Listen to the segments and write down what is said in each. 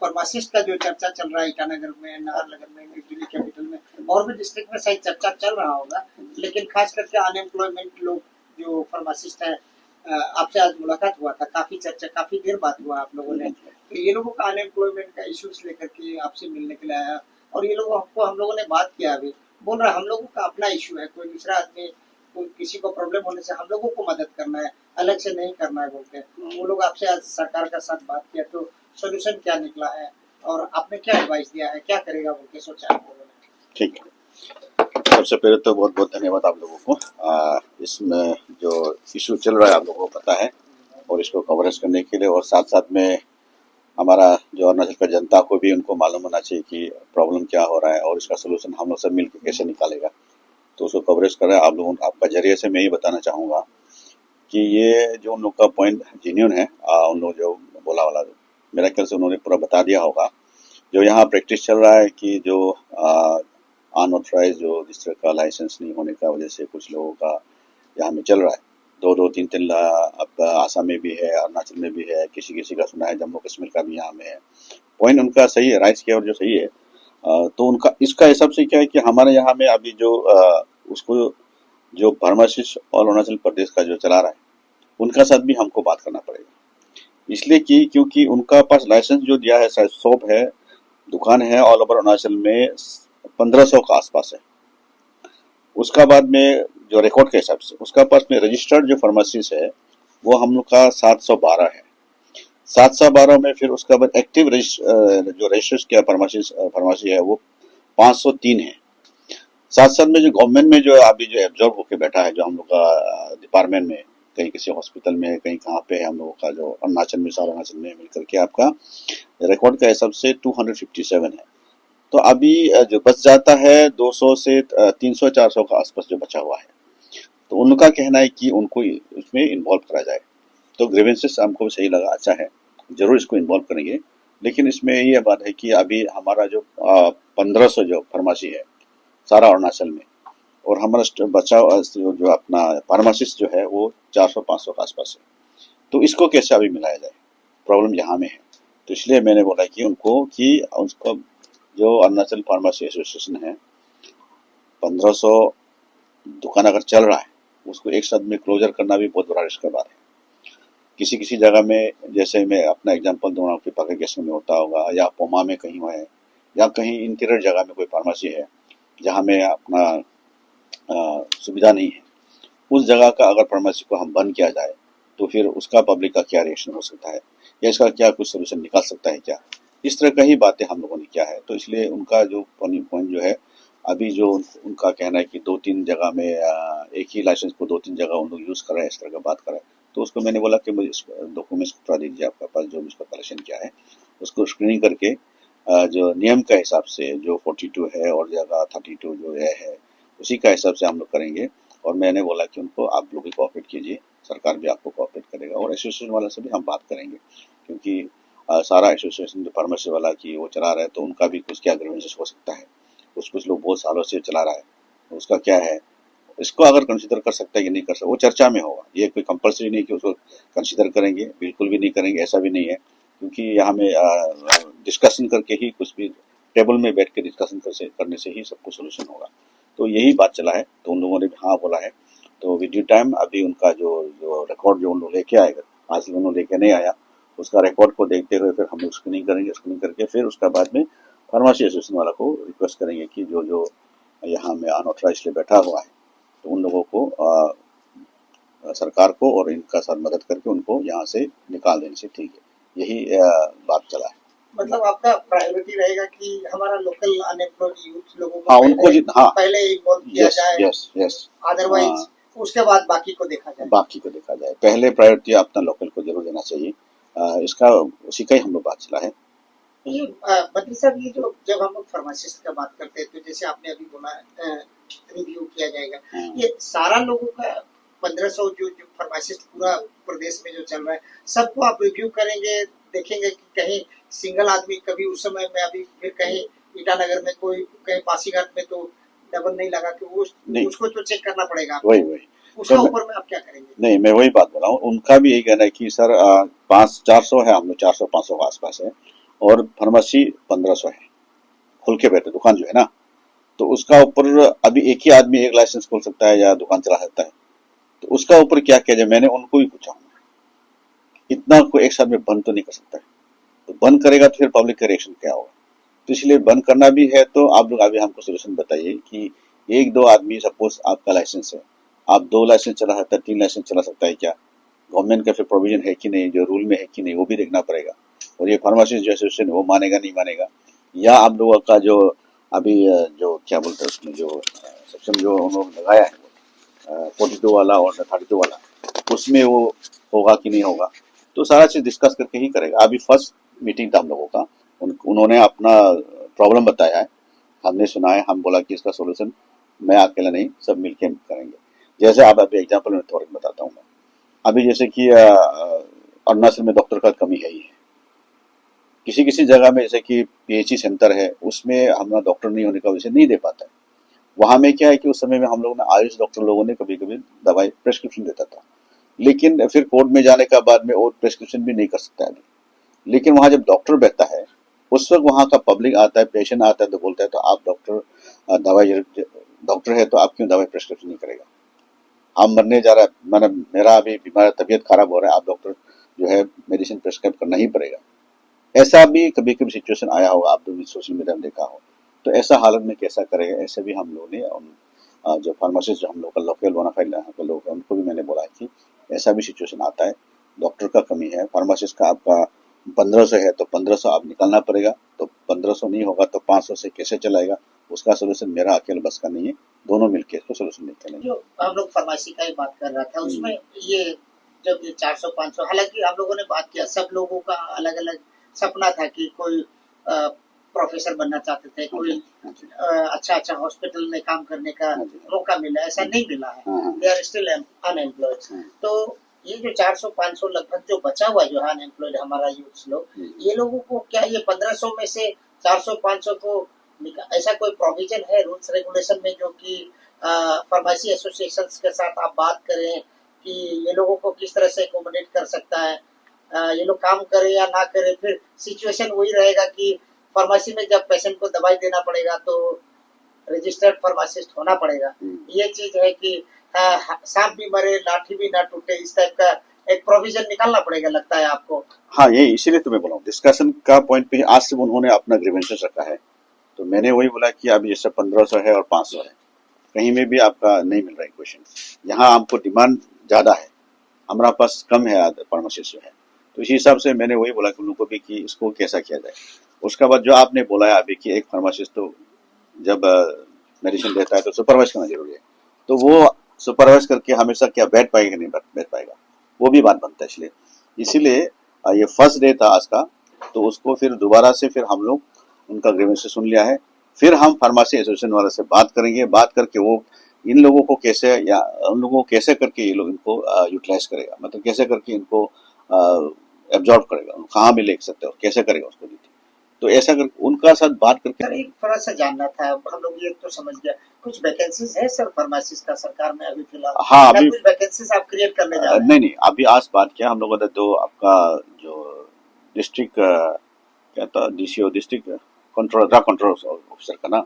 Pharmacist का जो चर्चा चल रहा है ईटानगर में, नाहरलगुन में, न्यू दिल्ली कैपिटल में और भी डिस्ट्रिक्ट में शायद चर्चा चल रहा होगा, लेकिन खास करके अनएम्प्लॉयमेंट लोग जो फार्मासिस्ट है, आपसे आज मुलाकात हुआ था, काफी चर्चा, काफी देर बात हुआ आप लोगों ने, तो ये लोगों का अनएम्प्लॉयमेंट का इश्यूज लेकर के आपसे मिलने के लिए आया और ये लोगों को हम लोगों ने बात किया, अभी बोल रहा है हम लोगों का अपना इशू है, कोई दूसरा आदमी कोई किसी को प्रॉब्लम होने से हम लोगों को मदद करना है, अलग से नहीं करना है बोलते हैं। वो लोग आपसे आज सरकार का साथ बात किया, तो सोल्यूशन क्या निकला है और आपने क्या एडवाइस दिया है, क्या करेगा बोल के सोचा आप लोगों ने? ठीक है, सबसे पहले तो बहुत बहुत धन्यवाद आप लोगों को। इसमें जो इशू चल रहा है आप लोगों को पता है और इसको कवरेज करने के लिए और साथ साथ में हमारा जो अरुणाचल का जनता को भी उनको मालूम होना चाहिए कि प्रॉब्लम क्या हो रहा है और इसका सोल्यूशन हम लोग सब मिलकर कैसे निकालेगा, तो उसको कवरेज कर रहे हैं आप लोगों। आपका जरिए से मैं ये बताना चाहूँगा कि ये जो उन लोग का पॉइंट जेन्युइन है, उन लोग जो बोला वाला मेरा ख्याल से उन्होंने पूरा बता दिया होगा। जो यहाँ प्रैक्टिस चल रहा है कि जो अनऑथराइज जो जिस तरह का लाइसेंस नहीं होने का वजह से कुछ लोगों का यहाँ में चल रहा है, 2-3 अब आसाम में भी है, अरुणाचल में भी है, किसी किसी का सुना है जम्मू कश्मीर का भी यहाँ में है। पॉइंट उनका सही है, राइट्स की और जो सही है, तो उनका इसका हिसाब से क्या है कि हमारे यहाँ में अभी जो उसको जो फार्मासिस्ट और अरुणाचल प्रदेश का जो चला रहा है उनका साथ भी हमको बात करना पड़ेगा, इसलिए कि क्योंकि उनका पास लाइसेंस जो दिया है शायद शॉप है, दुकान है ऑल ओवर अरुणाचल में 1500 का आसपास है। उसका बाद में जो रिकॉर्ड के हिसाब से उसका पास में रजिस्टर्ड जो फार्मासिस्ट है वो हम लोग का 712 है। 712 में फिर उसका बाद एक्टिव जो रजिस्टर्ड किया फार्मेसी है वो 503 है। साथ साथ में जो गवर्नमेंट में जो अभी जो एब्जॉर्ब होकर बैठा है, जो हम लोग का डिपार्टमेंट में कहीं किसी हॉस्पिटल में कहीं कहाँ पे है हम लोगों का जो अरुणाचल में, सारा अरुणाचल में मिलकर के आपका रिकॉर्ड का हिसाब से 257 है। तो अभी जो बच जाता है 200 से 300-400 का आसपास जो बचा हुआ है, तो उनका कहना है कि उनको इसमें इन्वॉल्व करा जाए। तो ग्रीवेंसेस हमको सही लगा, अच्छा है, जरूर इसको इन्वॉल्व करेंगे। लेकिन इसमें ये बात है कि अभी हमारा जो 1500 जो फार्मेसी है सारा अरुणाचल में और हमारा बचा जो अपना फार्मासिस्ट जो है वो 400-500 के आसपास है, तो इसको कैसे अभी मिलाया जाए, प्रॉब्लम यहाँ में है। तो इसलिए मैंने बोला कि उनको कि उसको जो अरुणाचल फार्मेसी एसोसिएशन है 1500 दुकान अगर चल रहा है उसको एक साथ में क्लोजर करना भी बहुत बड़ा रिस्क का बात है। किसी किसी जगह में, जैसे मैं अपना एग्जांपल दूंगा कि पाकेगेशन में होता होगा या पोमा में कहीं है या कहीं इंटीरियर जगह में कोई फार्मेसी है जहाँ में अपना सुविधा नहीं है, उस जगह का अगर फार्मेसी को हम बंद किया जाए तो फिर उसका पब्लिक का क्या रिएक्शन हो सकता है या इसका क्या कुछ सोल्यूशन निकाल सकता है क्या, इस तरह का ही बातें हम लोगों ने किया है। तो इसलिए उनका जो पॉइंट जो है अभी जो उनका कहना है कि 2-3 जगह में एक ही लाइसेंस को 2-3 जगह उन लोग यूज कर रहे हैं, इस तरह का बात कर रहे हैं, तो उसको मैंने बोला कि मुझे डॉक्यूमेंट्स करा दीजिए आपके पास जो भी इसका कलेक्शन किया है, उसको स्क्रीनिंग करके जो नियम का हिसाब से जो 42 है और जगह 32 जो है उसी का हिसाब से हम लोग करेंगे। और मैंने बोला कि उनको आप लोग भी कोऑपरेट कीजिए, सरकार भी आपको कोऑपरेट करेगा और एसोसिएशन वाला से भी हम बात करेंगे, क्योंकि सारा एसोसिएशन जो फार्मेसी वाला की वो चला रहा है तो उनका भी कुछ क्या ग्रीवेंसेस हो सकता है, कुछ लोग बहुत सालों से चला रहा है, तो उसका क्या है, इसको अगर कंसीडर कर सकता है कि नहीं कर सकता वो चर्चा में होगा। ये कोई कंपलसरी नहीं कि उसको कंसीडर करेंगे, बिल्कुल भी नहीं करेंगे, ऐसा भी नहीं है, क्योंकि यहाँ में डिस्कशन करके ही कुछ भी टेबल में बैठ के डिस्कशन करने से ही सबको सोल्यूशन होगा। तो यही बात चला है, तो उन लोगों ने भी हाँ बोला है। तो विद ड्यू टाइम अभी उनका जो रिकॉर्ड जो उन लोग लेके आएगा, आज उन्होंने लेके नहीं आया, उसका रिकॉर्ड को देखते हुए फिर हम लोग स्क्रीनिंग करेंगे, स्क्रीनिंग करके फिर उसका बाद में फार्मेसी एसोसिएशन वाला को रिक्वेस्ट करेंगे कि जो यहाँ में अनऑथराइज बैठा हुआ है तो उन लोगों को सरकार को और इनका साथ मदद करके उनको यहाँ से निकाल देने से ठीक है, यही बात चला है। मतलब आपका प्रायोरिटी रहेगा कि हमारा लोकल अनएम्प्लॉयड यूथ लोगों को पहले इन्वॉल्व किया जाए, अदरवाइज उसके बाद बाकी को देखा जाए। पहले प्रायोरिटी अपना लोकल को जरूर देना चाहिए, इसका उसी का ही हम लोग बात चला है। ये बद्री साहब, ये जो जब हम लोग फार्मासिस्ट का बात करते हैं तो जैसे आपने अभी बोला रिव्यू किया जाएगा, ये सारा लोगों का 1500 जो फार्मासिस्ट पूरा प्रदेश में जो चल रहा है सबको आप रिव्यू करेंगे, देखेंगे कि कहीं सिंगल आदमी कभी उस समय में अभी फिर कहीं ईटानगर में कोई कहीं पासीघाट में तो डबल नहीं लगा कि उसको तो चेक करना पड़ेगा, वही उसका ऊपर में आप क्या करेंगे? नहीं, मैं वही बात बोला हूँ, उनका भी यही कहना है कि सर 400 है, हम लोग 400-500 के आसपास है, और फार्मेसी 1500 है, खुल के बैठे दुकान जो है ना, तो उसका ऊपर अभी एक ही आदमी एक लाइसेंस खोल सकता है या दुकान चला सकता है, तो उसका ऊपर क्या किया जाए, मैंने उनको भी पूछा, इतना को एक साथ में बंद तो नहीं कर सकता है, तो बंद करेगा तो फिर पब्लिक का रिएक्शन क्या होगा, तो इसलिए बंद करना भी है, तो आप लोग अभी हमको सोल्यूशन बताइए कि एक दो आदमी, सपोज आपका लाइसेंस है, आप 2 लाइसेंस चला सकता है, 3 लाइसेंस चला सकता है क्या, गवर्नमेंट का फिर प्रोविजन है कि नहीं, जो रूल में है कि नहीं, वो भी देखना पड़ेगा, और ये फार्मासिस्ट जो एसोसिएशन वो मानेगा नहीं मानेगा, या आप लोगों का जो अभी जो क्या बोलते हैं उसमें जो सेक्शन जो उन्होंने लगाया है 42 वाला और 32 वाला, उसमें वो होगा कि नहीं होगा, तो सारा चीज डिस्कस करके ही करेगा। अभी फर्स्ट मीटिंग था हम लोगों का, उन्होंने अपना प्रॉब्लम बताया है, हमने सुना है, हम बोला कि इसका सोल्यूशन मैं अकेला नहीं, सब मिलके करेंगे। जैसे आप अभी एग्जाम्पल में थोड़ा बताता हूँ मैं, अभी जैसे कि अरुणाचल में डॉक्टर का कमी है ही है, किसी किसी जगह में जैसे कि पीएचई सेंटर है, उसमें हमारा डॉक्टर नहीं होने का वजह से नहीं दे पाता है, वहां में क्या है कि उस समय में हम लोगों ने आयुष डॉक्टर लोगों ने कभी कभी दवाई प्रेस्क्रिप्शन देता था, लेकिन फिर कोर्ट में जाने का बाद में वो प्रेस्क्रिप्शन भी नहीं कर सकता है अभी, लेकिन वहां जब डॉक्टर बैठता है उस वक्त वहां का पब्लिक आता है, पेशेंट आता है, तो बोलता है तो आप डॉक्टर दवाई, डॉक्टर है तो आप क्यों दवाई प्रेस्क्रिप्शन नहीं करेगा, हम मरने जा रहा है, मैंने मेरा अभी बीमार तबीयत खराब हो रहा है, आप डॉक्टर जो है मेडिसिन प्रेस्क्राइब करना ही पड़ेगा। ऐसा भी कभी कभी सिचुएशन आया होगा, आप लोग सोशल मीडिया में देखा हो, तो ऐसा हालत में कैसा करेगा, ऐसे भी हम लोगों ने जो फार्मासिस्ट जो हम लोग का लोकल बोनाफाइड के लोग हैं उनको भी मैंने बोला है कि ऐसा भी सिचुएशन आता है, डॉक्टर का कमी है, फार्मासिस्ट का आपका 1500 है तो 1500 आप निकालना पड़ेगा, तो 1500 नहीं होगा तो 500 से कैसे चलाएगा, उसका सोल्यूशन मेरा अकेले बस का नहीं है, दोनों मिलकर इसको सोल्यूशन निकालेंगे। जो हम लोग फार्मेसी का ही बात कर रहा था, उसमें ये जब ये 400-500, हालांकि हम लोगों ने बात किया, सब लोगों का अलग अलग सपना था कि कोई प्रोफेसर बनना चाहते थे, कोई अच्छा अच्छा हॉस्पिटल में काम करने का मौका मिला, ऐसा नहीं मिला है, दे आर स्टिल अनएम्प्लॉयड। तो ये जो 400-500 लगभग जो बचा हुआ जो है अनएम्प्लॉयड हमारा यूथ लोग, ये लोगों को क्या ये 1500 में से 400-500 को ऐसा कोई प्रोविजन है रूल्स रेगुलेशन में, जो कि फार्मेसी एसोसिएशन के साथ आप बात करें कि ये लोगों को किस तरह से एकोमोडेट कर सकता है, ये लोग काम करें या ना करें, फिर सिचुएशन वही रहेगा कि फार्मेसी में जब पेशेंट को दवाई देना पड़ेगा तो रजिस्टर्ड फार्मासिस्ट होना पड़ेगा। ये चीज है कि सांप भी मरे लाठी भी ना टूटे, इस टाइप का एक प्रोविजन निकालना पड़ेगा, लगता है आपको? हाँ, ये इसीलिए तुम्हें बोला हूँ, डिस्कशन का पॉइंट पे आज से उन्होंने अपना ग्रीवेंसेस रखा है, तो मैंने वही बोला कि अभी जैसे 1500 है और 500 है, कहीं में भी आपका नहीं मिल रहा है क्वेश्चन, यहाँ आपको डिमांड ज्यादा है, हमारा पास कम है फार्मासिस्ट जो है, तो इसी हिसाब से मैंने वही बोला कि उन लोगों को भी कि इसको कैसा किया जाए। उसका बाद जो आपने बोला है अभी कि एक फार्मासिस्ट तो जब मेडिसिन देता है तो सुपरवाइज करना जरूरी है, तो वो सुपरवाइज करके हमेशा क्या बैठ पाएगा नहीं बैठ पाएगा, वो भी बात बनता है। इसलिए इसीलिए ये फर्स्ट डे था आज का, तो उसको फिर दोबारा से फिर हम लोग उनका ग्रीवेंस सुन लिया है, फिर हम फार्मेसी एसोसिएशन वाले से बात करेंगे, बात करके वो इन लोगों को कैसे या उन लोगों को कैसे करके ये लोग इनको यूटिलाइज करेगा, मतलब कैसे करके इनको एब्जॉर्ब करेगा, कहाँ भी ले सकते हैं और कैसे करेगा उसको, तो ऐसा कर उनका साथ बात करके। सर एक थोड़ा सा जानना था, हम लोग ये तो समझ गया, कुछ वैकेंसीज है सर फार्मासिस्ट का सरकार में अभी फिलहाल? हाँ, अभी कुछ वैकेंसीज आप क्रिएट करने जा रहे हैं? नहीं नहीं, अभी आज बात किया हम लोगों ने, तो आपका जो डिस्ट्रिक्ट क्या था, DCO district control drug control officer का ना,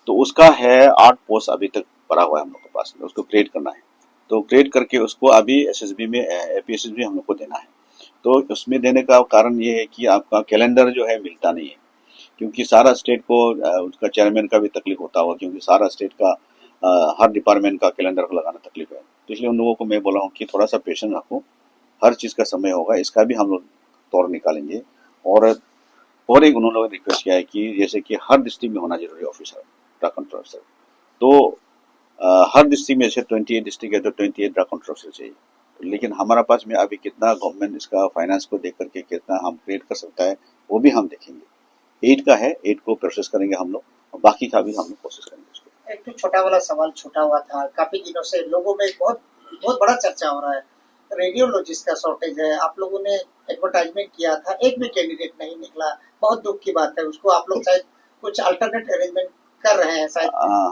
तो उसका है 8 पोस्ट अभी तक पड़ा हुआ है हम लोग के पास में, उसको क्रिएट करना है, तो क्रिएट करके उसको अभी एसएसबी में एपीएसएसबी हम लोग को देना है, तो उसमें देने का कारण ये है कि आपका कैलेंडर जो है मिलता नहीं है, क्योंकि सारा स्टेट को उसका चेयरमैन का भी तकलीफ होता होगा, क्योंकि सारा स्टेट का हर डिपार्टमेंट का कैलेंडर को लगाना तकलीफ है, तो इसलिए उन लोगों को मैं बोला हूँ कि थोड़ा सा पेशेंस रखो, हर चीज का समय होगा, इसका भी हम लोग तौर निकालेंगे। और एक उन्होंने रिक्वेस्ट किया है कि जैसे कि हर डिस्ट्रिक्ट में होना जरूरी ऑफिसर, ड्रग कंट्रोल ऑफिसर, तो हर डिस्ट्रिक्ट में जैसे 28 डिस्ट्रिक्ट है तो 28 ड्रग कंट्रोल ऑफिसर चाहिए, लेकिन हमारा पास में अभी कितना गवर्नमेंट इसका फाइनेंस को देख करके कितना हम क्रिएट कर सकता है वो भी हम देखेंगे। 8 का है, 8 को प्रोसेस करेंगे हम लोग, और बाकी का भी हम लोग कोशिश करेंगे उसको। एक तो छोटा वाला सवाल छूटा हुआ था, काफी दिनों से लोगों में बहुत बहुत बड़ा चर्चा हो रहा है, रेडियोलॉजिस्ट का शॉर्टेज है, आप लोगों ने एडवर्टाइजमेंट किया था, एक भी कैंडिडेट नहीं निकला, बहुत दुख की बात है, उसको आप लोग शायद कुछ अल्टरनेट अरेंजमेंट कर रहे हैं, शायद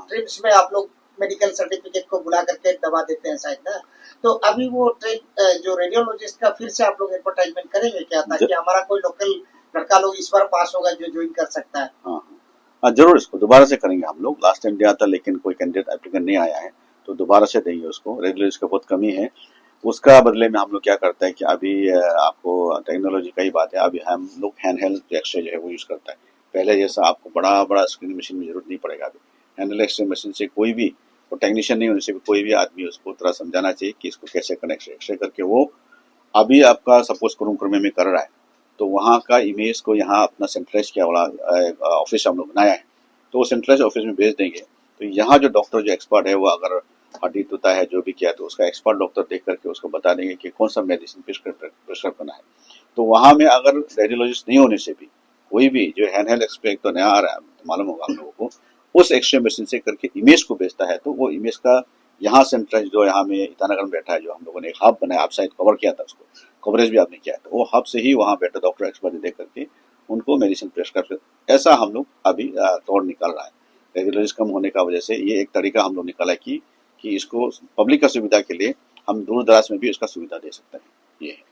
ट्रिप्स में आप लोग मेडिकल सर्टिफिकेट को बुला करके दबा देते हैं शायद ना, तो अभी वो ट्रेन जो रेडियोलॉजिस्ट का फिर से आप लोग एडवर्टाइजमेंट करेंगे क्या, ताकि हमारा कोई लोकल लड़का लोग इस बार पास होगा जो ज्वाइन कर सकता है। हाँ हाँ, जरूर इसको दोबारा से करेंगे हम लोग। लास्ट टाइम दिया था लेकिन कोई कैंडिडेट एप्लीकेंट नहीं आया है, तो दोबारा से देंगे उसको। रेगुलर का बहुत कमी है, उसका बदले में हम लोग क्या करते हैं कि अभी आपको टेक्नोलॉजी का ही बात है, अभी हम लोग हैंड हेल्ड एक्सरे जो है वो यूज़ करता है। पहले जैसा आपको बड़ा बड़ा स्क्रीन मशीन में जरूरत नहीं पड़ेगा। अभी हैंड हेल्ड एक्सरे मशीन से कोई भी, वो टेक्नीशियन नहीं होने से भी कोई भी आदमी उसको थोड़ा समझाना चाहिए कि इसको कैसे कनेक्ट एक्सरे करके वो अभी आपका सपोज कुरुम में कर रहा है, तो वहाँ का इमेज को यहाँ अपना सेंट्रलाइज किया वाला ऑफिस हम लोग बनाया है, तो वो सेंट्रलाइज ऑफिस में भेज देंगे। तो यहाँ जो डॉक्टर जो एक्सपर्ट है वो अगर हड्डी टूटा है जो भी किया तो उसका एक्सपर्ट डॉक्टर देख करके उसको बता देंगे कि कौन सा मेडिसिन प्रिस्क्राइब करना है। तो वहाँ में अगर रेडियोलॉजिस्ट नहीं होने से भी कोई भी जो हैंड हेल्ड एक्सरे तो नया आ रहा है, मालूम होगा हम लोगों को, उस एक्सरे मशीन से करके इमेज को भेजता है, तो वो इमेज का यहाँ सेंट्रलाइज जो यहाँ में ईटानगर में बैठा है, जो हम लोगों ने एक हब बनाया, आप शायद कवर किया था उसको, कवरेज भी आपने किया है, तो वो हब से ही वहाँ बैठा डॉक्टर एक्सपर्ट देख करके उनको मेडिसिन प्रेस्क्राइब कर, ऐसा हम लोग अभी तौर निकाल रहा है। रेडियोलॉजिस्ट कम होने का वजह से ये एक तरीका हम लोग निकाला है कि इसको पब्लिक का सुविधा के लिए हम दूर दराज में भी इसका सुविधा दे सकते हैं। ये है।